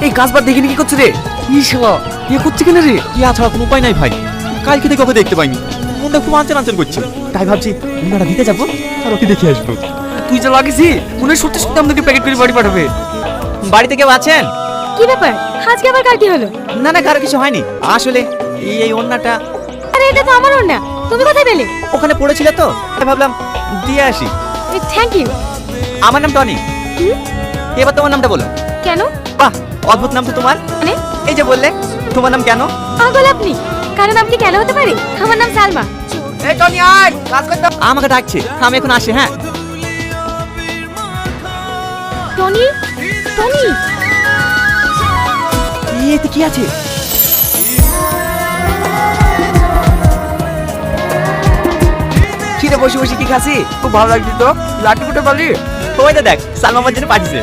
এই কাজবার দেখিনি কি করছে রে? ইসবা ইয়ে করছে কেন রে? ইয়া ছাড়া কোনো উপায় নাই ভাই, কালকে থেকে ওকে দেখতে পাইনি, মনটা খুব আনচান আনচান করছে, তাই ভাবছি ওনারা দিতে যাবো আর ওকে দেখে আসবো। তুই যা লাগিসি মনে হয় সত্যি সত্যি আমাদেরকে প্যাকেট করে বাড়ি পাঠাবে। বাড়িতে কেউ আছেন? কি ব্যাপার, আজকে আবার কার কি হলো? না না, কারো কিছু হয়নি, আসলে এই ওন্নাটা আরে এটা তো আমারও না, তুমি কোথায় পেলে? ওখানে পড়েছিল তো, তাই ভাবলাম দিয়ে আসি। Thank you. আমার নাম টনি। এবার তোমার নামটা বলো। কেন? বাহ, অদ্ভুত নাম তো তোমার। মানে? এই যে বললে তোমার নাম কেন? পাগল আপনি, কারণ নাম কি কেন হতে পারে? আমার নাম সালমা। এই টনি আয়, কাজ করতে আমাকে ডাকছে, আমি এখন আসি। হ্যাঁ টনি, টনি এতে কি আছে? খিদে বসে বসে কি খাসি? খুব ভালো লাগছে তো। লাঠি ফুটে পারলি? ওই তো দেখ, সালমা আমার জন্য পাঠিয়েছে।